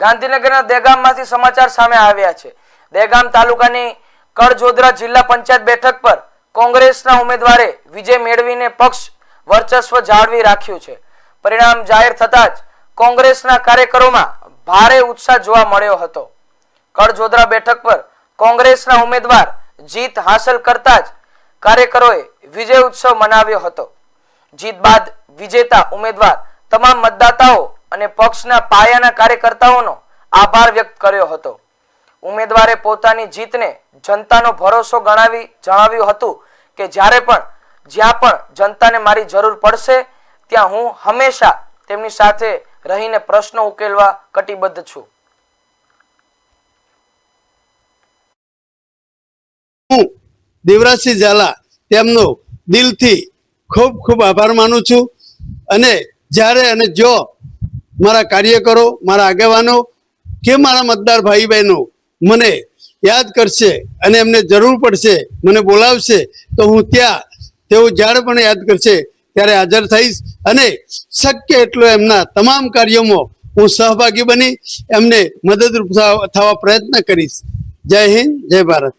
ગાંધીનગરના દેગામમાંથી સમાચાર સામે આવ્યા છે। દેગામ તાલુકાની કડજોદરા જિલ્લા પંચાયત બેઠક પર કોંગ્રેસના ઉમેદવારે વિજય મેળવીને પક્ષ વર્ચસ્વ જાળવી રાખ્યું છે। પરિણામ જાહેર થતાં જ કોંગ્રેસના કાર્યકરોમાં ભારે ઉત્સાહ જોવા મળ્યો હતો। કડજોદરા બેઠક પર કોંગ્રેસના ઉમેદવાર જીત હાંસલ કરતા જ કાર્યકરોએ વિજય ઉત્સવ મનાવ્યો હતો। જીત બાદ વિજેતા ઉમેદવાર તમામ મતદાતાઓ અને પક્ષના પાયાના કાર્યકર્તાઓનો આભાર વ્યક્ત કર્યો હતો। ઉમેદવારે પોતાની જીતને જનતાનો ભરોસો ગણાવી જણાવ્યું હતું કે જ્યાં પણ જનતાને મારી જરૂર પડશે ત્યાં હું હંમેશા તેમની સાથે રહીને પ્રશ્નો ઉકેલવા કટિબદ્ધ છું। હું દેવરાજસિંહ ઝાલા તેમનો દિલથી ખૂબ ખૂબ આભાર માનું છું અને જ્યારે અને જો મારા કાર્યકરો મારા આગેવાનો કે મારા મતદાર ભાઈ બહેનો મને યાદ કરશે અને એમને જરૂર પડશે મને બોલાવશે તો હું ત્યાં તેઓ જ્યારે પણ યાદ કરશે ત્યારે હાજર થઈશ અને શક્ય એટલો એમના તમામ કાર્યોમાં હું સહભાગી બની એમને મદદરૂપ થવા પ્રયત્ન કરીશ। જય હિન્દ, જય ભારત।